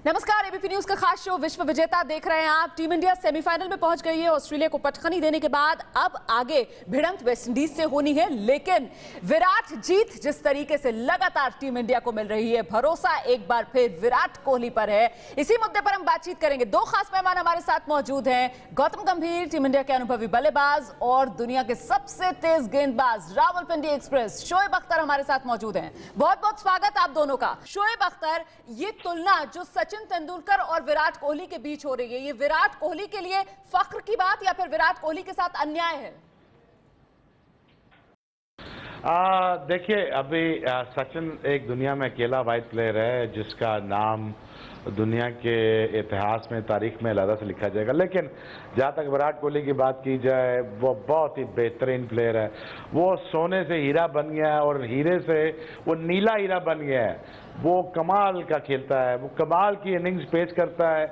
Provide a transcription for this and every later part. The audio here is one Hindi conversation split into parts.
नमस्कार, एबीपी न्यूज का खास शो विश्व विजेता देख रहे हैं आप। टीम इंडिया सेमीफाइनल में पहुंच गई है। ऑस्ट्रेलिया को पटखनी देने के बाद अब आगे भिड़ंत वेस्टइंडीज से होनी है, लेकिन विराट जीत जिस तरीके से लगातार टीम इंडिया को मिल रही है, भरोसा एक बार फिर विराट कोहली पर है। इसी मुद्दे पर हम बातचीत करेंगे। दो खास मेहमान हमारे साथ मौजूद हैं, गौतम गंभीर, टीम इंडिया के अनुभवी बल्लेबाज, और दुनिया के सबसे तेज गेंदबाज रावलपिंडी एक्सप्रेस शोएब अख्तर हमारे साथ मौजूद हैं। बहुत बहुत स्वागत आप दोनों का। शोएब अख्तर, ये तुलना जो सचिन तेंदुलकर और विराट कोहली के बीच हो रही है, ये विराट कोहली के लिए फख्र की बात या फिर विराट कोहली के साथ अन्याय है? देखिए, अभी सचिन एक दुनिया में अकेला वाइड प्लेयर है जिसका नाम दुनिया के इतिहास में, तारीख में अलग से लिखा जाएगा। लेकिन जहाँ तक विराट कोहली की बात की जाए, वो बहुत ही बेहतरीन प्लेयर है। वो सोने से हीरा बन गया है और हीरे से वो नीला हीरा बन गया है। वो कमाल का खेलता है, वो कमाल की इनिंग्स पेश करता है,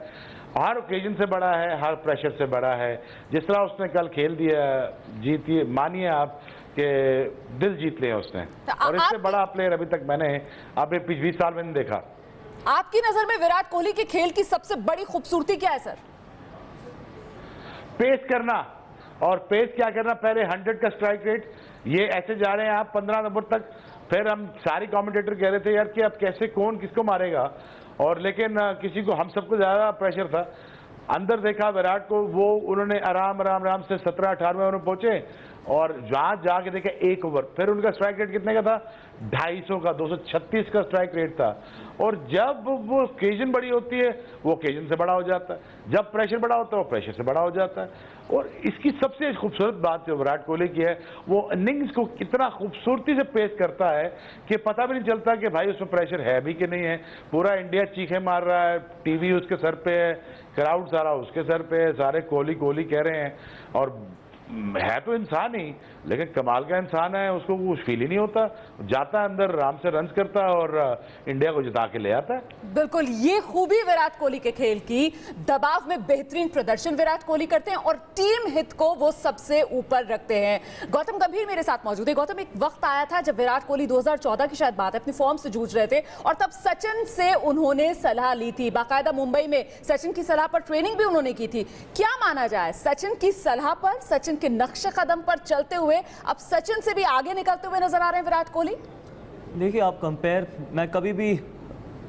हर ओकेजन से बड़ा है, हर प्रेशर से बड़ा है। जिस तरह उसने कल खेल दिया, जीती, मानिए आप कि दिल जीत लिया उसने। और इससे बड़ा प्लेयर अभी तक मैंने अभी 20 साल में नहीं देखा। आपकी नजर में विराट कोहली के खेल की सबसे बड़ी खूबसूरती क्या है सर? पेस करना, और पेस क्या करना, पहले 100 का स्ट्राइक रेट, ये ऐसे जा रहे हैं आप 15 नंबर तक। फिर हम सारे कमेंटेटर कह रहे थे यार कि अब कैसे, कौन किसको मारेगा, और लेकिन किसी को, हम सबको ज्यादा प्रेशर था। अंदर देखा विराट को, वो उन्होंने आराम से 17-18 ओवर में पहुंचे, और जहां जाके देखा 1 ओवर। फिर उनका स्ट्राइक रेट कितने का था? 250 का, 236 का स्ट्राइक रेट था। और जब वो ओकेजन बड़ी होती है, वो ओकेजन से बड़ा हो जाता है। जब प्रेशर बड़ा होता है, वो प्रेशर से बड़ा हो जाता है। और इसकी सबसे खूबसूरत बात जो विराट कोहली की है, वो इनिंग्स को कितना खूबसूरती से पेश करता है कि पता भी नहीं चलता कि भाई उसमें प्रेशर है भी कि नहीं है। पूरा इंडिया चीखें मार रहा है, टीवी उसके सर पे है, क्राउड सारा उसके सर पे है, सारे कोहली कोहली कह रहे हैं। और है तो इंसान ही, लेकिन कमाल का इंसान है, उसको कुछ फील ही नहीं होता। जाता है अंदर, आराम से रन करता है और इंडिया को जिता के ले आता है। बिल्कुल, ये खूबी विराट कोहली के खेल की, दबाव में बेहतरीन प्रदर्शन विराट कोहली करते हैं और टीम हित को वो सबसे ऊपर रखते हैं। गौतम गंभीर मेरे साथ मौजूद है। गौतम, एक वक्त आया था जब विराट कोहली 2014 की शायद बात है, अपनी फॉर्म से जूझ रहे थे, और तब सचिन से उन्होंने सलाह ली थी। बाकायदा मुंबई में सचिन की सलाह पर ट्रेनिंग भी उन्होंने की थी। क्या माना जाए, सचिन की सलाह पर, सचिन के नक्शे कदम पर चलते हुए अब सचिन से भी आगे निकलते हुए नजर आ रहे हैं विराट कोहली? देखिए, आप कंपेयर, मैं कभी भी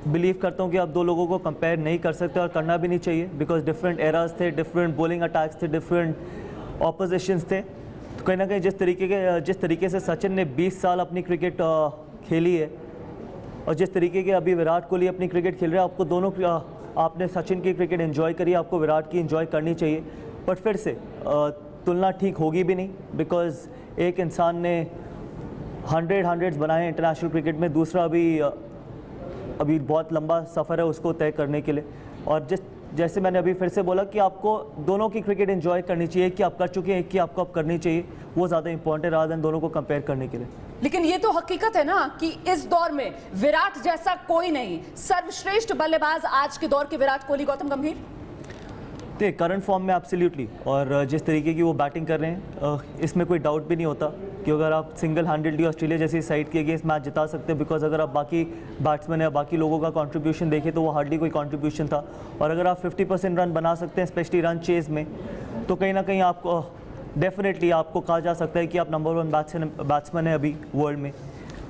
बिलीव करता हूं कि आप दो लोगों को कंपेयर नहीं कर सकते और करना भी नहीं चाहिए, बिकॉज डिफरेंट एराज थे, डिफरेंट बॉलिंग अटैक्स थे, डिफरेंट ऑपोजिशंस थे। तो कहीं ना कहीं जिस तरीके से सचिन ने 20 साल अपनी क्रिकेट खेली है और जिस तरीके के अभी विराट कोहली अपनी क्रिकेट खेल रहे हैं, आपको दोनों, आपने सचिन की क्रिकेट एंजॉय करी, आपको विराट की एंजॉय करनी चाहिए। बट फिर से तुलना ठीक होगी भी नहीं, बिकॉज एक इंसान ने 100 बनाए इंटरनेशनल क्रिकेट में, दूसरा अभी बहुत लंबा सफ़र है उसको तय करने के लिए। और जैसे मैंने अभी फिर से बोला कि आपको दोनों की क्रिकेट एंजॉय करनी चाहिए, कि आप कर चुके हैं, एक की आपको अब करनी चाहिए, वो ज़्यादा इंपॉर्टेंट है रादर देन दोनों को कंपेयर करने के लिए। लेकिन ये तो हकीकत है ना कि इस दौर में विराट जैसा कोई नहीं, सर्वश्रेष्ठ बल्लेबाज आज के दौर के विराट कोहली। गौतम गंभीर, करंट फॉर्म में एब्सोल्युटली, और जिस तरीके की वो बैटिंग कर रहे हैं, इसमें कोई डाउट भी नहीं होता कि अगर आप सिंगल हैंडेडली ऑस्ट्रेलिया जैसी साइड के अगेंस्ट मैच जिता सकते हैं, बिकॉज अगर आप बाकी बैट्समैन या बाकी लोगों का कंट्रीब्यूशन देखें तो वो हार्डली कोई कंट्रीब्यूशन था। और अगर आप 50% रन बना सकते हैं, स्पेशली रन चेज में, तो कहीं ना कहीं आपको डेफिनेटली आपको कहा जा सकता है कि आप नंबर 1 बैट्समैन है अभी वर्ल्ड में।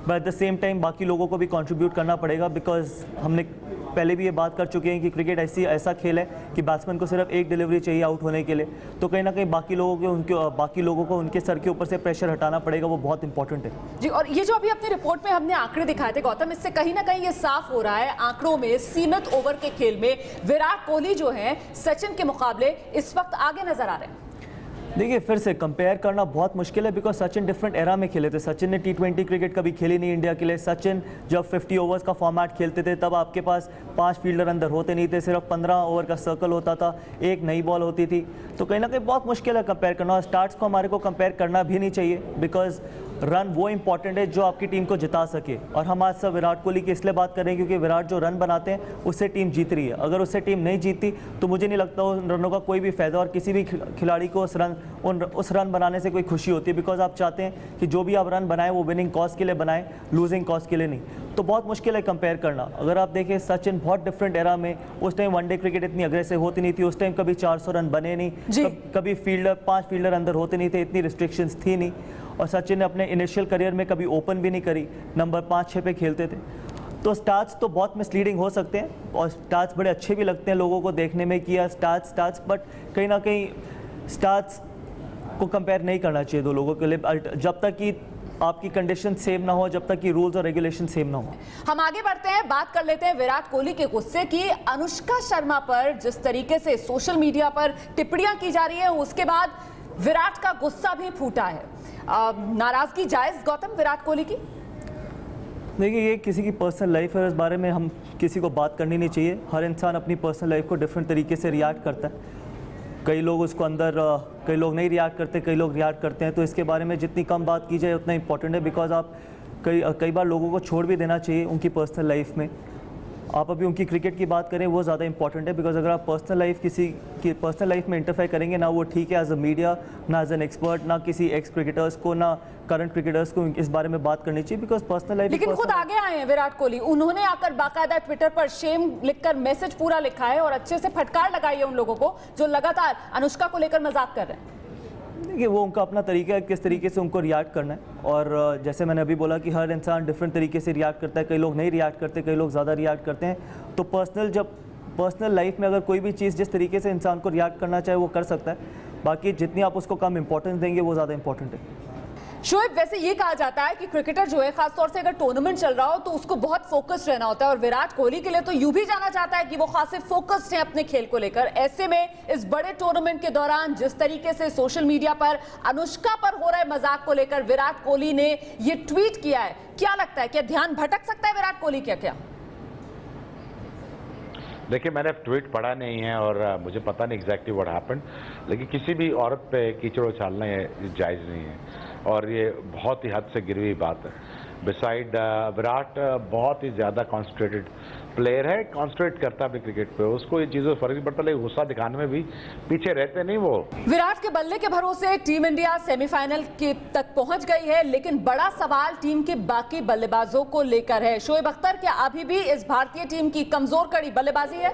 But at the same time बाकी लोगों को भी कंट्रीब्यूट करना पड़ेगा, बिकॉज हमने पहले भी ये बात कर चुके हैं कि क्रिकेट ऐसा खेल है कि बैट्समैन को सिर्फ एक डिलीवरी चाहिए आउट होने के लिए। तो कहीं ना कहीं बाकी लोगों को उनके सर के ऊपर से प्रेशर हटाना पड़ेगा, वो बहुत इंपॉर्टेंट है जी। और ये जो अभी अपनी रिपोर्ट में हमने आंकड़े दिखाए थे गौतम, इससे कहीं ना कहीं ये साफ हो रहा है, आंकड़ों में, सीमित ओवर के खेल में विराट कोहली जो है सचिन के मुकाबले इस वक्त आगे नजर आ रहे हैं। देखिए, फिर से कंपेयर करना बहुत मुश्किल है, बिकॉज सचिन डिफरेंट एरा में खेले थे। सचिन ने T20 क्रिकेट कभी खेली नहीं इंडिया के लिए। सचिन जब 50 ओवर्स का फॉर्मेट खेलते थे, तब आपके पास 5 फील्डर अंदर होते नहीं थे, सिर्फ 15 ओवर का सर्कल होता था, एक नई बॉल होती थी। तो कहीं ना कहीं बहुत मुश्किल है कंपेयर करना, और स्टार्ट्स को हमारे को कंपेयर करना भी नहीं चाहिए, बिकॉज रन वो इंपॉर्टेंट है जो आपकी टीम को जिता सके। और हम आज सब विराट कोहली की इसलिए बात कर रहे हैं क्योंकि विराट जो रन बनाते हैं उससे टीम जीत रही है। अगर उससे टीम नहीं जीतती तो मुझे नहीं लगता उन रनों का कोई भी फ़ायदा, और किसी भी खिलाड़ी को उस रन बनाने से कोई खुशी होती है, बिकॉज आप चाहते हैं कि जो भी आप रन बनाएं वो विनिंग कॉज के लिए बनाएं, लूजिंग कॉज के लिए नहीं। तो बहुत मुश्किल है कंपेयर करना। अगर आप देखें सचिन बहुत डिफरेंट एरा में, उस टाइम वनडे क्रिकेट इतनी अग्रेसिव होती नहीं थी, उस टाइम कभी 400 रन बने नहीं, कभी फील्डर 5 फील्डर अंदर होते नहीं थे, इतनी रिस्ट्रिक्शंस थी नहीं। और सचिन ने अपने इनिशियल करियर में कभी ओपन भी नहीं करी, नंबर 5-6 पे खेलते थे। तो स्टार्स तो बहुत मिसलीडिंग हो सकते हैं और स्टार्स बड़े अच्छे भी लगते हैं लोगों को देखने में कि यार स्टार्स, बट कहीं ना कहीं स्टार्स को कंपेयर नहीं करना चाहिए दो लोगों के लिए, जब तक कि आपकी कंडीशन सेम ना हो, जब तक कि रूल्स और रेगुलेशन सेम ना हो। हम आगे बढ़ते हैं, बात कर लेते हैं विराट कोहली के गुस्से की। अनुष्का शर्मा पर जिस तरीके से सोशल मीडिया पर टिप्पणियां की जा रही है, उसके बाद विराट का गुस्सा भी फूटा है। नाराजगी जायज गौतम विराट कोहली की? देखिए, ये किसी की पर्सनल लाइफ है, इस बारे में हम किसी को बात करनी नहीं चाहिए। हर इंसान अपनी पर्सनल लाइफ को डिफरेंट तरीके से रिएक्ट करता है। कई लोग उसको अंदर, कई लोग नहीं रिएक्ट करते, कई लोग रिएक्ट करते हैं। तो इसके बारे में जितनी कम बात की जाए उतना इंपॉर्टेंट है, बिकॉज आप कई बार लोगों को छोड़ भी देना चाहिए उनकी पर्सनल लाइफ में। आप अभी उनकी क्रिकेट की बात करें, वो ज़्यादा इंपॉर्टेंट है, बिकॉज अगर आप पर्सनल लाइफ किसी की पर्सनल लाइफ में इंटरफेयर करेंगे ना, वो ठीक है एज अ मीडिया, ना एज एन एक्सपर्ट, ना किसी एक्स क्रिकेटर्स को, ना करंट क्रिकेटर्स को इस बारे में बात करनी चाहिए, बिकॉज पर्सनल लाइफ। लेकिन खुद आगे आए हैं विराट कोहली, उन्होंने आकर बाकायदा ट्विटर पर शेम लिखकर मैसेज पूरा लिखा है और अच्छे से फटकार लगाई है उन लोगों को जो लगातार अनुष्का को लेकर मजाक कर रहे हैं। देखिए, वो उनका अपना तरीका है किस तरीके से उनको रिएक्ट करना है, और जैसे मैंने अभी बोला कि हर इंसान डिफरेंट तरीके से रिएक्ट करता है। कई लोग नहीं रिएक्ट करते, कई लोग ज़्यादा रिएक्ट करते हैं। तो पर्सनल लाइफ में अगर कोई भी चीज़ जिस तरीके से इंसान को रिएक्ट करना चाहे वो कर सकता है, बाकी जितनी आप उसको कम इंपॉर्टेंस देंगे वो ज़्यादा इंपॉर्टेंट है। शोएब, वैसे ये कहा जाता है कि क्रिकेटर जो है, खासतौर से अगर टूर्नामेंट चल रहा हो तो उसको बहुत फोकस्ड रहना होता है, और विराट कोहली के लिए तो यूं भी जाना चाहता है कि वो खासे फोकस्ड हैं अपने खेल को लेकर। ऐसे में इस बड़े टूर्नामेंट के दौरान जिस तरीके से सोशल मीडिया पर अनुष्का पर हो रहे मजाक को लेकर विराट कोहली ने ये ट्वीट किया है, क्या लगता है, क्या ध्यान भटक सकता है विराट कोहली क्या? देखिए, मैंने ट्वीट पढ़ा नहीं है और मुझे पता नहीं एग्जैक्टली व्हाट हैपेंड, लेकिन किसी भी औरत पे कीचड़ उछालना जायज़ नहीं है और ये बहुत ही हद से गिरी हुई बात है। बिसाइड विराट बहुत ही ज़्यादा कॉन्सेंट्रेटेड प्लेयर है, कॉन्सेंट्रेट करता है क्रिकेट पे, उसको ये चीज़ों से फर्क नहीं पड़ता, लेकिन गुस्सा दिखाने में भी पीछे रहते नहीं वो। विराट के बल्ले के भरोसे टीम इंडिया सेमीफाइनल के तक पहुंच गई है, लेकिन बड़ा सवाल टीम के बाकी बल्लेबाजों को लेकर है। शोएब अख्तर, क्या अभी भी इस भारतीय टीम की कमजोर कड़ी बल्लेबाजी है?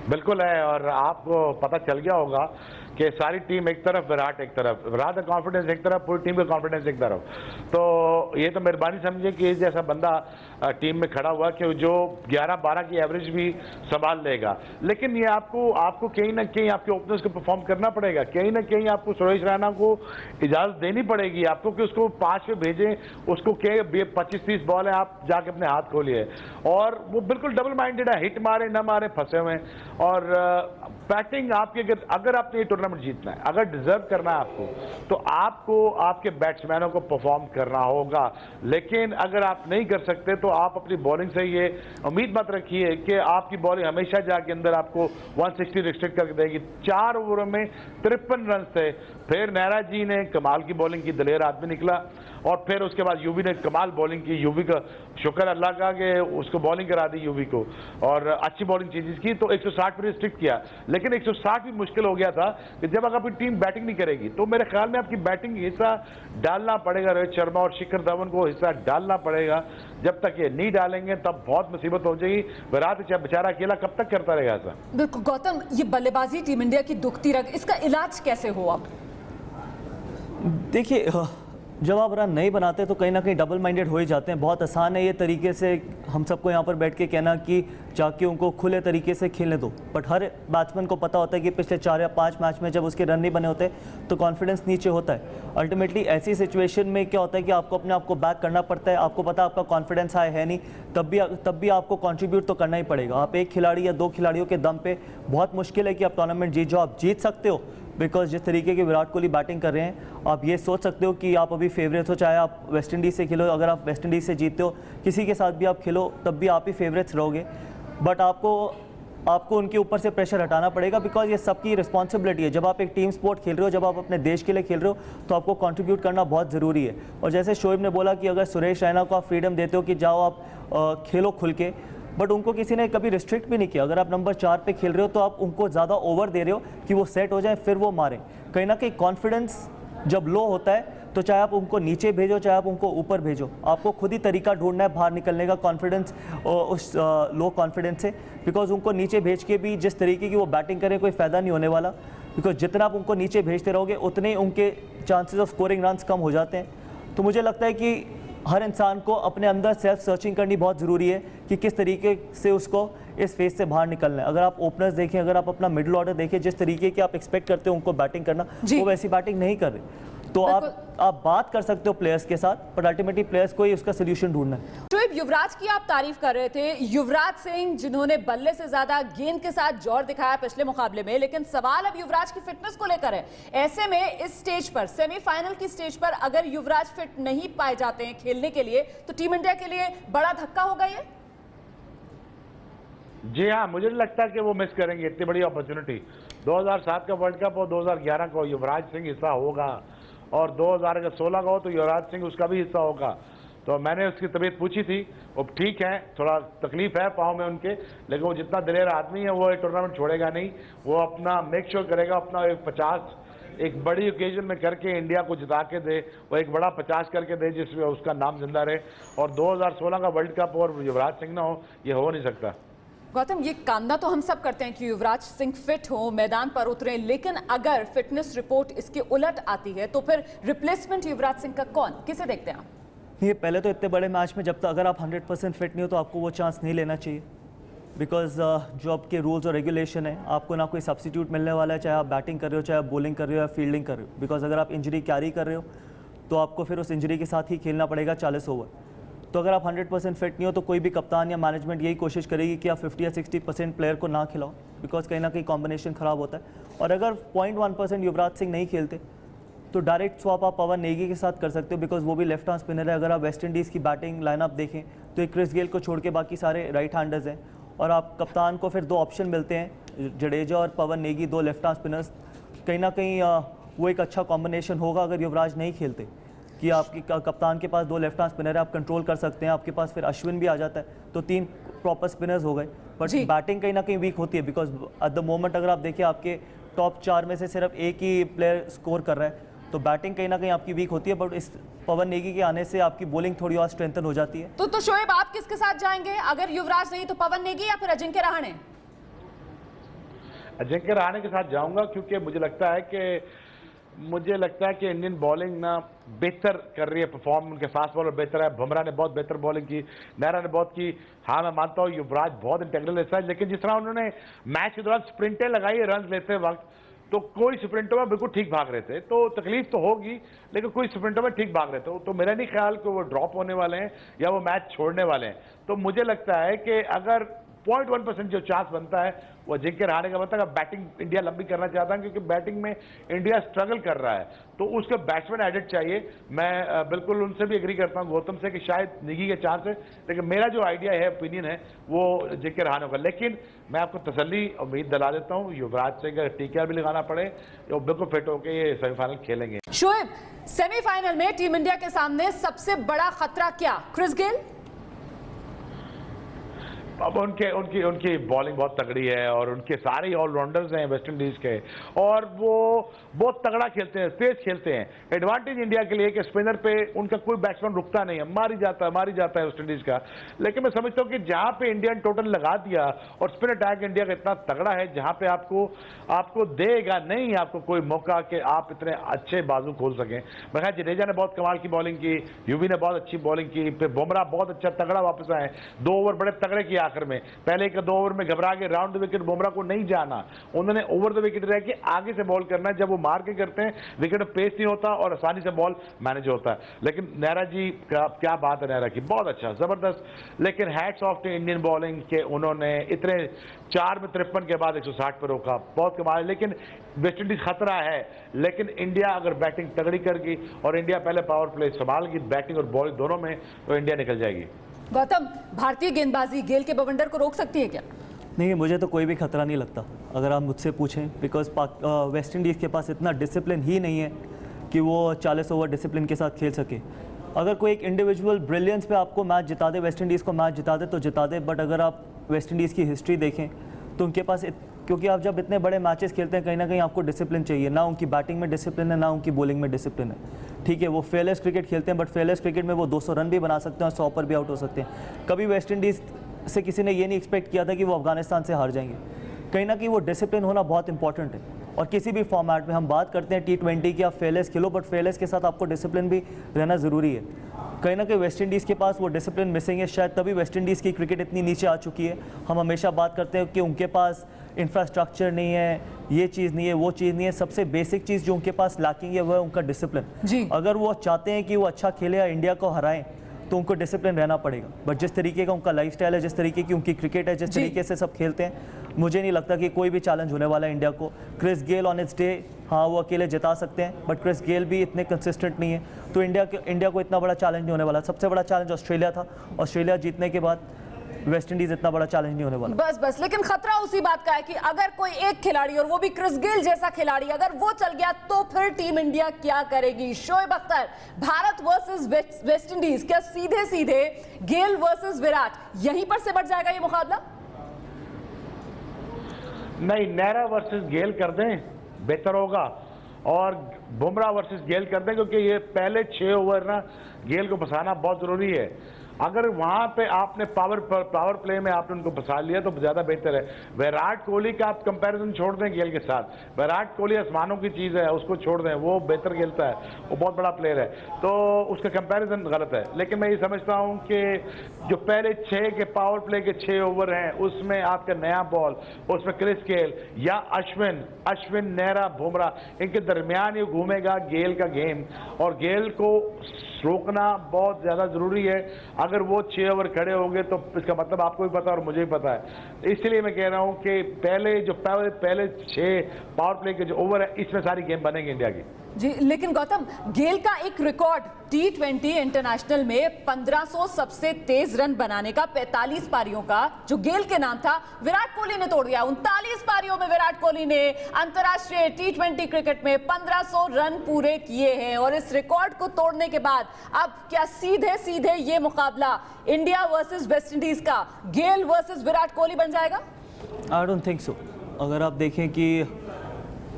बिल्कुल है, और आपको पता चल गया होगा कि सारी टीम एक तरफ, विराट एक तरफ, विराट का कॉन्फिडेंस एक तरफ, पूरी टीम का कॉन्फिडेंस एक तरफ। तो ये तो मेहरबानी समझिए कि इस जैसा बंदा टीम में खड़ा हुआ कि जो 11-12 की एवरेज भी संभाल लेगा, लेकिन ये आपको कहीं ना कहीं आपके ओपनर्स को परफॉर्म करना पड़ेगा, कहीं ना कहीं आपको सुरेश रैना को इजाज़त देनी पड़ेगी आपको कि उसको 5 पे भेजें, उसको के 25-30 बॉल है, आप जाके अपने हाथ खोलिए। और वो बिल्कुल डबल माइंडेड है, हिट मारे न मारे फंसे हुए हैं। और बैटिंग आपकी, अगर आपने ये टूर्नामेंट जीतना है, अगर डिजर्व करना है आपको, तो आपको आपके बैट्समैनों को परफॉर्म करना होगा। लेकिन अगर आप नहीं कर सकते तो आप अपनी बॉलिंग से ये उम्मीद मत रखिए कि आपकी बॉलिंग हमेशा जाके अंदर आपको 160 रिस्ट्रिक्ट करके देगी। 4 ओवरों में 53 रन थे। फिर नेहरा जी ने कमाल की बॉलिंग की, दलेर आदमी निकला, और फिर उसके बाद यूवी ने कमाल बॉलिंग की। यूवी का शुक्र अल्लाह का कि उसको बॉलिंग करा दी यूवी को, और अच्छी बॉलिंग चीज़ की, तो 160 पर रिस्ट्रिक्ट किया। लेकिन 160 भी मुश्किल हो गया था कि जब अगर आपकी टीम बैटिंग नहीं करेगी, तो मेरे ख्याल में आपकी बैटिंग हिस्सा डालना पड़ेगा। रोहित शर्मा और शिखर धवन को हिस्सा डालना पड़ेगा। जब तक ये नहीं डालेंगे तब बहुत मुसीबत हो जाएगी। विराट बेचारा अकेला कब तक करता रहेगा ऐसा? बिल्कुल गौतम, ये बल्लेबाजी टीम इंडिया की दुखती रग, इसका इलाज कैसे हो? अब देखिए, जब आप रन नहीं बनाते तो कहीं ना कहीं डबल माइंडेड हो ही जाते हैं। बहुत आसान है ये तरीके से हम सबको यहाँ पर बैठ के कहना कि जाके उनको खुले तरीके से खेलने दो, बट हर बैट्समैन को पता होता है कि पिछले 4 या 5 मैच में जब उसके रन नहीं बने होते तो कॉन्फिडेंस नीचे होता है। अल्टीमेटली ऐसी सिचुएशन में क्या होता है कि आपको अपने आप को बैक करना पड़ता है। आपको पता है आपका कॉन्फिडेंस हाई है नहीं, तब भी आपको कंट्रीब्यूट तो करना ही पड़ेगा। आप एक खिलाड़ी या 2 खिलाड़ियों के दम पे बहुत मुश्किल है कि आप टूर्नामेंट जीत जाओ। आप जीत सकते हो बिकॉज जिस तरीके के विराट कोहली बैटिंग कर रहे हैं, आप ये सोच सकते हो कि आप अभी फेवरेट हो, चाहे आप वेस्ट इंडीज़ से खेलो। अगर आप वेस्ट इंडीज़ से जीतते हो, किसी के साथ भी आप खेलो, तब भी आप ही फेवरेट्स रहोगे। बट आपको आपको उनके ऊपर से प्रेशर हटाना पड़ेगा, बिकॉज ये सबकी रिस्पॉन्सिबिलिटी है। जब आप एक टीम स्पोर्ट खेल रहे हो, जब आप अपने देश के लिए खेल रहे हो, तो आपको कंट्रीब्यूट करना बहुत ज़रूरी है। और जैसे शोएब ने बोला कि अगर सुरेश रैना को आप फ्रीडम देते हो कि जाओ आप खेलो खुल के, बट उनको किसी ने कभी रिस्ट्रिक्ट भी नहीं किया। अगर आप नंबर 4 पे खेल रहे हो तो आप उनको ज़्यादा ओवर दे रहे हो कि वो सेट हो जाए फिर वो मारें। कहीं ना कहीं कॉन्फिडेंस जब लो होता है तो चाहे आप उनको नीचे भेजो चाहे आप उनको ऊपर भेजो, आपको खुद ही तरीका ढूंढना है बाहर निकलने का कॉन्फिडेंस उस लो कॉन्फिडेंस से। बिकॉज उनको नीचे भेज के भी जिस तरीके की वो बैटिंग करें कोई फ़ायदा नहीं होने वाला, बिकॉज जितना आप उनको नीचे भेजते रहोगे उतने ही उनके चांसेस ऑफ स्कोरिंग रन्स कम हो जाते हैं। तो मुझे लगता है कि हर इंसान को अपने अंदर सेल्फ सर्चिंग करनी बहुत ज़रूरी है कि किस तरीके से उसको इस फेज से बाहर निकलना है। अगर आप ओपनर्स देखें, अगर आप अपना मिडिल ऑर्डर देखें, जिस तरीके की आप एक्सपेक्ट करते हो उनको बैटिंग करना, वो वैसी बैटिंग नहीं कर रहे। तो आप बात कर सकते हो प्लेयर्स के साथ, पर अल्टीमेटली प्लेयर्स को ही उसका सोल्यूशन ढूंढना है। शोएब, युवराज की आप तारीफ कर रहे थे, युवराज सिंह जिन्होंने बल्ले से ज्यादा गेंद के साथ जोर दिखाया पिछले मुकाबले में, लेकिन सवाल अब युवराज की फिटनेस को लेकर है। ऐसे में इस स्टेज पर, सेमीफाइनल की स्टेज पर अगर युवराज फिट नहीं पाए जाते हैं खेलने के लिए, तो टीम इंडिया के लिए बड़ा धक्का होगा ये। जी हाँ, मुझे नहीं लगता कि वो मिस करेंगे इतनी बड़ी अपॉर्चुनिटी। 2007 का वर्ल्ड कप और 2011 का युवराज सिंह हिस्सा होगा, और 2016 का हो तो युवराज सिंह उसका भी हिस्सा होगा। तो मैंने उसकी तबीयत पूछी थी, वो ठीक है, थोड़ा तकलीफ है पाँव में उनके, लेकिन वो जितना दिलेर आदमी है वो ये टूर्नामेंट छोड़ेगा नहीं। वो अपना मेक श्योर करेगा अपना 50 एक बड़ी ओकेजन में करके इंडिया को जिता के दे, वो एक बड़ा 50 करके दे जिसमें उसका नाम जिंदा रहे। और 2016 का वर्ल्ड कप और युवराज सिंह ना हो, ये हो नहीं सकता। गौतम, ये कामना तो हम सब करते हैं कि युवराज सिंह फिट हो, मैदान पर उतरे, लेकिन अगर फिटनेस रिपोर्ट इसके उलट आती है तो फिर रिप्लेसमेंट युवराज सिंह का कौन, किसे देखते हैं आप? ये पहले तो इतने बड़े मैच में जब तक अगर आप 100% फिट नहीं हो तो आपको वो चांस नहीं लेना चाहिए, बिकॉज जो आपके रूल्स और रेगुलेशन है, आपको ना कोई सब्सिट्यूट मिलने वाला है, चाहे आप बैटिंग कर रहे हो, चाहे आप बॉलिंग कर रहे हो या फील्डिंग कर रहे हो। बिकॉज अगर आप इंजरी कैरी कर रहे हो तो आपको फिर उस इंजरी के साथ ही खेलना पड़ेगा 40 ओवर। तो अगर आप 100% फिट नहीं हो तो कोई भी कप्तान या मैनेजमेंट यही कोशिश करेगी कि आप 50 या 60% प्लेयर को ना खिलाओ, बिकॉज कहीं ना कहीं कॉम्बिनेशन ख़राब होता है। और अगर 0.1% युवराज सिंह नहीं खेलते तो डायरेक्ट स्वैप आप पवन नेगी के साथ कर सकते हो, बिकॉज वो भी लेफ्ट हैंड स्पिनर है। अगर आप वेस्ट इंडीज़ की बैटिंग लाइनअप देखें तो एक क्रिस गेल को छोड़ के बाकी सारे राइट हैंडर्स हैं, और आप कप्तान को फिर 2 ऑप्शन मिलते हैं, जडेजा और पवन नेगी, 2 लेफ्ट हैंड स्पिनर्स। कहीं ना कहीं वो एक अच्छा कॉम्बिनेशन होगा अगर युवराज नहीं खेलते, कि आपकी कप्तान के पास 2 लेफ्ट हैंड स्पिनर है, आप कंट्रोल कर सकते हैं, आपके पास फिर अश्विन भी आ जाता है, तो 3 प्रॉपर स्पिनर्स हो गए। बट बैटिंग कहीं ना कहीं वीक होती है, बिकॉज एट द मोमेंट अगर आप देखिए आपके टॉप 4 में से सिर्फ एक ही प्लेयर स्कोर कर रहा है, तो बैटिंग कहीं ना कहीं आपकी वीक होती है। बट इस पवन नेगी के आने से आपकी बॉलिंग थोड़ी और स्ट्रेंथन हो जाती है। तो शोएब, आप किसके साथ जाएंगे? अगर युवराज नहीं तो पवन नेगी या फिर अजिंक्य रहाणे? अजिंक्य रहाणे के साथ जाऊंगा, क्योंकि मुझे लगता है कि इंडियन बॉलिंग ना बेहतर कर रही है, परफॉर्म उनके फास्ट बॉलर बेहतर है। बुमराह ने बहुत बेहतर बॉलिंग की, नेहरा ने बहुत की। हाँ, मैं मानता हूँ युवराज बहुत इंटेग्रल हिस्सा है, लेकिन जिस तरह उन्होंने मैच के दौरान स्प्रिंटें लगाई रन लेते वक्त, तो कोई स्प्रिंटों में बिल्कुल ठीक भाग रहे थे। तो तकलीफ तो होगी, लेकिन कोई स्प्रिंटों में ठीक भाग रहे थे। तो मेरा नहीं ख्याल कि वो ड्रॉप होने वाले हैं या वो मैच छोड़ने वाले हैं। तो मुझे लगता है कि अगर 0.1% जो चांस बनता है वो अजिंक्य रहाणे का बनता है। बैटिंग इंडिया लंबी करना चाहता है, क्योंकि बैटिंग में इंडिया स्ट्रगल कर रहा है, तो उसके बैट्समैन एडेड चाहिए। मैं बिल्कुल उनसे भी एग्री करता हूं गौतम से कि शायद निगी के चांस है, लेकिन मेरा जो आइडिया है, ओपिनियन है, वो अजिंक्य रहाणे होगा। लेकिन मैं आपको तसल्ली उम्मीद दिला देता हूँ, युवराज सिंह अगर टीकेआर भी लगाना पड़े तो बिल्कुल फिट होकर ये सेमीफाइनल खेलेंगे। शोएब, सेमीफाइनल में टीम इंडिया के सामने सबसे बड़ा खतरा क्या? Chris Gayle? अब उनकी बॉलिंग बहुत तगड़ी है, और उनके सारे ऑलराउंडर्स हैं वेस्ट इंडीज के, और वो बहुत तगड़ा खेलते हैं, तेज खेलते हैं। एडवांटेज इंडिया के लिए कि स्पिनर पे उनका कोई बैट्समैन रुकता नहीं है, मारी जाता है वेस्ट इंडीज का। लेकिन मैं समझता हूँ कि जहां पे इंडिया ने टोटल लगा दिया, और स्पिन अटैक इंडिया का इतना तगड़ा है, जहां पे आपको देगा नहीं आपको कोई मौका कि आप इतने अच्छे बाजू खोल सकें। मैं ख्याल जडेजा ने बहुत कमाल की बॉलिंग की, युवी ने बहुत अच्छी बॉलिंग की, फिर बुमराह बहुत अच्छा तगड़ा वापस आए, 2 ओवर बड़े तगड़े किए आखिर में। पहले के 2 ओवर में घबरा के राउंड द विकेट बुमराह को नहीं जाना, उन्होंने ओवर द विकेट रह के आगे से बॉल करना है। जब वो मार के करते हैं, विकेट में पेस नहीं होता और आसानी से बॉल मैनेज होता है। लेकिन नेहरा जी का क्या बात है, नेहरा की बहुत अच्छा, जबरदस्त। लेकिन hats off to Indian bowling के उन्होंने इतने 4 में 53 के बाद 160 पर रोका, बहुत कमाल है। लेकिन वेस्ट इंडीज खतरा है, लेकिन इंडिया अगर बैटिंग तगड़ी करगी और इंडिया पहले पावर प्ले संभालगी बैटिंग और बॉलिंग दोनों में, तो इंडिया निकल जाएगी। गौतम, भारतीय गेंदबाजी गेल के बवंडर को रोक सकती है क्या? नहीं, मुझे तो कोई भी खतरा नहीं लगता अगर आप मुझसे पूछें, बिकॉज वेस्ट इंडीज़ के पास इतना डिसिप्लिन ही नहीं है कि वो 40 ओवर डिसिप्लिन के साथ खेल सके। अगर कोई एक इंडिविजुअल ब्रिलियंस पे आपको मैच जिता दे, वेस्ट इंडीज़ को मैच जिता दे तो जिता दे, बट अगर आप वेस्ट इंडीज़ की हिस्ट्री देखें तो उनके पास क्योंकि आप जब इतने बड़े मैचेस खेलते हैं कहीं ना कहीं आपको डिसिप्लिन चाहिए, ना उनकी बैटिंग में डिसिप्लिन है ना उनकी बॉलिंग में डिसिप्लिन है। ठीक है, वो फेयरलेस क्रिकेट खेलते हैं, बट फेयरलेस क्रिकेट में वो 200 रन भी बना सकते हैं और 100 पर भी आउट हो सकते हैं। कभी वेस्ट इंडीज़ से किसी ने ये नहीं एक्सपेक्ट किया था कि वो अफगानिस्तान से हार जाएंगे। कहीं ना कहीं वो डिसिप्लिन होना बहुत इंपॉर्टेंट है, और किसी भी फॉर्मेट में हम बात करते हैं T20 की, आप फेयरलेस खेलो, बट फेयरलेस के साथ आपको डिसिप्लिन भी रहना ज़रूरी है। कहीं ना कहीं वेस्ट इंडीज़ के पास वो डिसिप्लिन मिसिंग है, शायद तभी वेस्ट इंडीज़ की क्रिकेट इतनी नीचे आ चुकी है। हम हमेशा बात करते हैं कि उनके पास इंफ्रास्ट्रक्चर नहीं है, ये चीज़ नहीं है, वो चीज़ नहीं है। सबसे बेसिक चीज़ जो उनके पास लैकिंग है वो है उनका डिसिप्लिन। अगर वो चाहते हैं कि वो अच्छा खेले या इंडिया को हराएं तो उनको डिसिप्लिन रहना पड़ेगा। बट जिस तरीके का उनका लाइफस्टाइल है, जिस तरीके की उनकी क्रिकेट है, जिस तरीके से सब खेलते हैं, मुझे नहीं लगता कि कोई भी चैलेंज होने वाला है इंडिया को। Chris Gayle on its day, हाँ वो अकेले जिता सकते हैं, बट क्रिस गेल भी इतने कंसिस्टेंट नहीं है, तो इंडिया को इतना बड़ा चैलेंज नहीं होने वाला। सबसे बड़ा चैलेंज ऑस्ट्रेलिया था, ऑस्ट्रेलिया जीतने के बाद वेस्ट इंडीज इतना बड़ा चैलेंज नहीं होने वाला। बस लेकिन खतरा उसी बात का है कि अगर कोई एक खिलाड़ी, और वो भी क्रिस गेल जैसा खिलाड़ी, अगर वो चल गया तो फिर टीम इंडिया क्या करेगी? Shoaib Akhtar, Bharat versus West Indies, क्या सीधे सीधे गेल वर्सेस विराट यहीं पर सिमट जाएगा ये मुकाबला? नहीं, नेहरा वर्सेस गेल कर दें बेहतर होगा, और बुमराह वर्सेस गेल कर दें, क्योंकि ये पहले 6 ओवर ना गेल को फंसाना बहुत जरूरी है। अगर वहां पे आपने पावर प्ले में आपने उनको फंसा लिया तो ज्यादा बेहतर है। विराट कोहली का आप कंपैरिजन छोड़ दें गेल के साथ, विराट कोहली आसमानों की चीज है, उसको छोड़ दें, वो बेहतर खेलता है, वो बहुत बड़ा प्लेयर है, तो उसका कंपैरिजन गलत है। लेकिन मैं ये समझता हूं कि जो पहले 6 के पावर प्ले के 6 ओवर हैं उसमें आपका नया बॉल, उसमें क्रिस गेल या अश्विन, नेहरा, बुमराह, इनके दरमियान ये घूमेगा गेल का गेम, और गेल को रोकना बहुत ज्यादा जरूरी है। अगर वो 6 ओवर खड़े होंगे तो इसका मतलब आपको भी पता और मुझे भी पता है। इसलिए मैं कह रहा हूं कि पहले 6 पावर प्ले के जो ओवर है इसमें सारी गेम बनेंगे इंडिया की। जी, लेकिन गौतम, गेल का एक रिकॉर्ड T20 इंटरनेशनल में 1500 सबसे तेज रन बनाने का, 45 पारियों का जो गेल के नाम था, विराट कोहली ने तोड़ दिया। 39 पारियों में विराट कोहली ने अंतर्राष्ट्रीय T20 क्रिकेट में 1500 रन पूरे किए हैं, और इस रिकॉर्ड को तोड़ने के बाद अब क्या सीधे सीधे ये मुकाबला इंडिया वर्सेस वेस्ट इंडीज का गेल वर्सेस विराट कोहली बन जाएगा? I don't think so. अगर आप देखें कि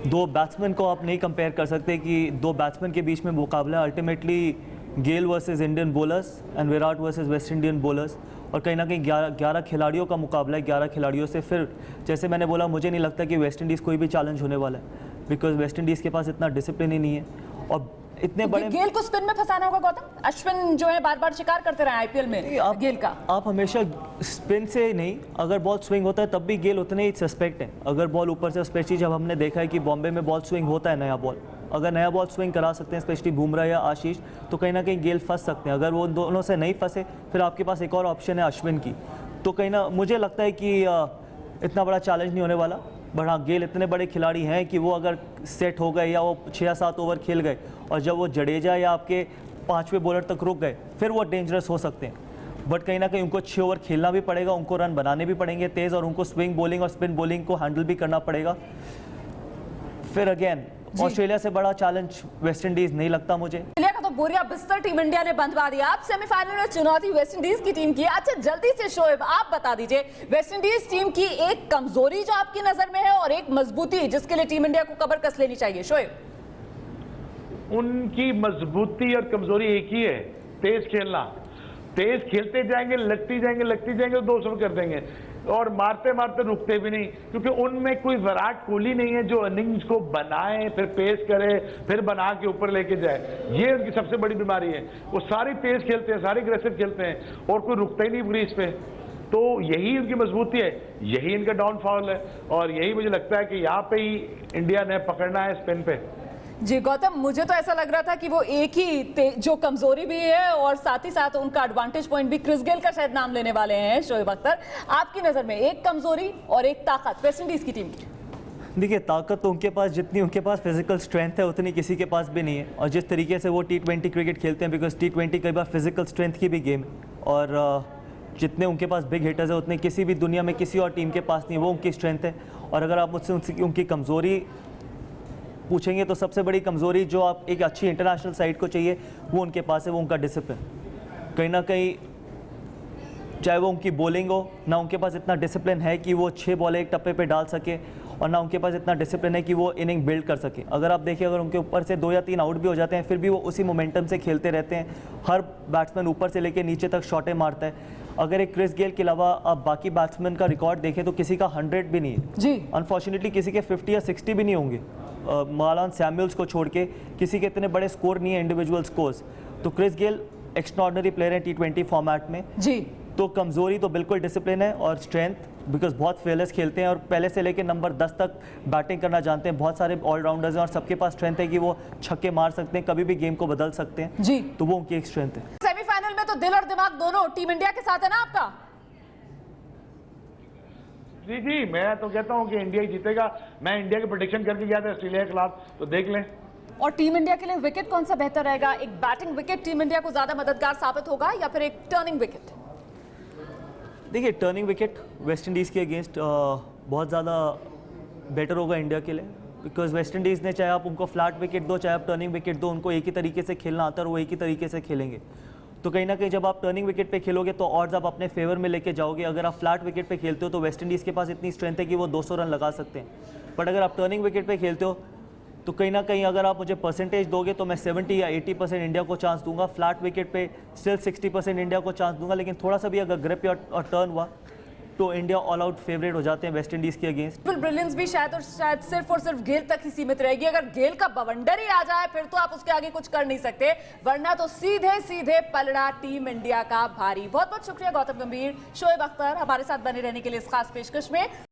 दो बैट्समैन को आप नहीं कंपेयर कर सकते कि दो बैट्समैन के बीच में मुकाबला, ultimately Gayle versus Indian bowlers and Virat versus West Indian bowlers, और कहीं ना कहीं 11 खिलाड़ियों का मुकाबला है। 11 खिलाड़ियों से फिर जैसे मैंने बोला, मुझे नहीं लगता कि वेस्ट इंडीज़ कोई भी चैलेंज होने वाला है, बिकॉज वेस्ट इंडीज़ के पास इतना डिसिप्लिन ही नहीं है। और इतने तो बड़े गेल को स्पिन में फंसाना होगा गौतम। अश्विन जो है बार बार शिकार करते रहे आईपीएल में गेल का। आप हमेशा स्पिन से नहीं, अगर बॉल स्विंग होता है तब भी गेल उतने ही सस्पेक्ट है। अगर बॉल ऊपर से, स्पेशली जब हमने देखा है कि बॉम्बे में बॉल स्विंग होता है, नया बॉल, अगर नया बॉल स्विंग करा सकते हैं स्पेशली बुमराह या आशीष, तो कहीं ना कहीं गेल फंस सकते हैं। अगर वो दोनों से नहीं फंसे फिर आपके पास एक और ऑप्शन है अश्विन की। तो कहीं ना मुझे लगता है कि इतना बड़ा चैलेंज नहीं होने वाला। बट हाँ, गेल इतने बड़े खिलाड़ी हैं कि वो अगर सेट हो गए या वो 6 या 7 ओवर खेल गए, और जब वो जडेजा या आपके 5वें बॉलर तक रुक गए, फिर वो डेंजरस हो सकते हैं। बट कहीं ना कहीं उनको 6 ओवर खेलना भी पड़ेगा, उनको रन बनाने भी पड़ेंगे तेज़, और उनको स्विंग बॉलिंग और स्पिन बॉलिंग को हैंडल भी करना पड़ेगा। फिर अगेन ऑस्ट्रेलिया से बड़ा चैलेंज वेस्ट इंडीज नहीं लगता मुझे। ऑस्ट्रेलिया का तो बोरिया बिस्तर टीम इंडिया ने बंधवा दिया। अब सेमीफाइनल में चुनौती वेस्ट इंडीज की टीम की। अच्छा, जल्दी से शोएब आप बता दीजिए, वेस्ट इंडीज टीम की एक कमजोरी जो आपकी नजर में है और एक मजबूती जिसके लिए टीम इंडिया को कबर कस लेनी चाहिए। शोएब, उनकी मजबूती और कमजोरी एक ही है, तेज खेलना। तेज खेलते जाएंगे, लगती जाएंगे, 200 कर देंगे, और मारते मारते रुकते भी नहीं, क्योंकि उनमें कोई विराट कोहली नहीं है जो इनिंग्स को बनाए, फिर पेस करे, फिर बना के ऊपर लेके जाए। ये उनकी सबसे बड़ी बीमारी है। वो सारी तेज खेलते हैं, सारी अग्रेसिव खेलते हैं, और कोई रुकता ही नहीं क्रीज पे। तो यही उनकी मजबूती है, यही इनका डाउनफॉल है, और यही मुझे लगता है कि यहाँ पे ही इंडिया ने पकड़ना है स्पिन पे। जी गौतम, मुझे तो ऐसा लग रहा था कि वो एक ही जो कमजोरी भी है और साथ ही साथ उनका एडवांटेज पॉइंट भी, क्रिस गेल का शायद नाम लेने वाले हैं शोएब अख्तर। आपकी नजर में एक कमजोरी और एक ताकत वेस्ट इंडीज की टीम की? देखिए, ताकत तो उनके पास, जितनी उनके पास फिजिकल स्ट्रेंथ है उतनी किसी के पास भी नहीं है। और जिस तरीके से वो T20 क्रिकेट खेलते हैं, बिकॉज T20 कई बार फिजिकल स्ट्रेंथ की भी गेम है, और जितने उनके पास बिग हिटर्स है उतने किसी भी दुनिया में किसी और टीम के पास नहीं, वो उनकी स्ट्रेंथ है। और अगर आप मुझसे उनकी कमज़ोरी पूछेंगे तो सबसे बड़ी कमज़ोरी जो आप एक अच्छी इंटरनेशनल साइड को चाहिए वो उनके पास है, वो उनका डिसिप्लिन। कहीं ना कहीं चाहे वो उनकी बॉलिंग हो, ना उनके पास इतना डिसिप्लिन है कि वो 6 बॉल एक टप्पे पे डाल सके, और ना उनके पास इतना डिसिप्लिन है कि वो इनिंग बिल्ड कर सके। अगर आप देखिए, अगर उनके ऊपर से 2 या 3 आउट भी हो जाते हैं फिर भी वो उसी मोमेंटम से खेलते रहते हैं। हर बैट्समैन ऊपर से लेके नीचे तक शॉटें मारता है। अगर एक क्रिस गेल के अलावा आप बाकी बैट्समैन का रिकॉर्ड देखें तो किसी का 100 भी नहीं है जी। अनफॉर्चुनेटली किसी के 50 या 60 भी नहीं होंगे। मालान सैमुअल्स को छोड़ के किसी के इतने बड़े स्कोर नहीं है, इंडिविजुअल स्कोर्स। तो क्रिस गेल एक्स्ट्राऑर्डिनरी प्लेयर है T20 फॉर्मेट में जी। तो कमज़ोरी तो बिल्कुल डिसिप्लिन है, और स्ट्रेंथ बिकॉज बहुत फेयरलेस खेलते हैं और पहले से लेकर नंबर 10 तक बैटिंग करना जानते हैं। बहुत सारे ऑलराउंडर्स हैं और सबके पास स्ट्रेंथ है कि वो छक्के मार सकते हैं, कभी भी गेम को बदल सकते हैं जी। तो वो उनकी एक स्ट्रेंथ है। सेमीफाइनल में तो दिल और दिमाग दोनों टीम इंडिया के साथ है ना आपका? जी जी, मैं तो कहता हूं कि इंडिया ही जीतेगा। मैं इंडिया की प्रेडिक्शन करके गया था ऑस्ट्रेलिया के खिलाफ, तो देख लें। और टीम इंडिया के लिए विकेट कौन सा बेहतर रहेगा? एक बैटिंग विकेट टीम इंडिया को ज्यादा मददगार साबित होगा या फिर एक टर्निंग विकेट? देखिए, टर्निंग विकेट वेस्ट इंडीज़ के अगेंस्ट बहुत ज़्यादा बेटर होगा इंडिया के लिए, बिकॉज वेस्ट इंडीज़ ने चाहे आप उनको फ्लैट विकेट दो चाहे आप टर्निंग विकेट दो, उनको एक ही तरीके से खेलना आता है और वो एक ही तरीके से खेलेंगे। तो कहीं ना कहीं जब आप टर्निंग विकेट पे खेलोगे तो ऑड्स आप अपने फेवर में लेके जाओगे। अगर आप फ्लैट विकेट पे खेलते हो तो वेस्ट इंडीज़ के पास इतनी स्ट्रेंथ है कि वो 200 रन लगा सकते हैं, बट अगर आप टर्निंग विकेट पे खेलते हो तो कहीं ना कहीं अगर आप मुझे परसेंटेज दोगे तो मैं 70 या 80% इंडिया को चांस दूंगा। फ्लैट विकेट पे स्टिल 60% इंडिया को चांस दूंगा, लेकिन थोड़ा सा भी अगर ग्रिप या टर्न हुआ तो इंडिया ऑल आउट फेवरेट हो जाते हैं वेस्ट इंडीज़ के अगेंस्ट। ब्रिलियंस भी शायद सिर्फ और सिर्फ गेल तक ही सीमित रहेगी। अगर गेल का बवंडर ही आ जाए फिर तो आप उसके आगे कुछ कर नहीं सकते, वरना तो सीधे सीधे पलड़ा टीम इंडिया का भारी। बहुत बहुत शुक्रिया गौतम गंभीर, शोएब अख्तर हमारे साथ बने रहने के लिए इस खास पेशकश में।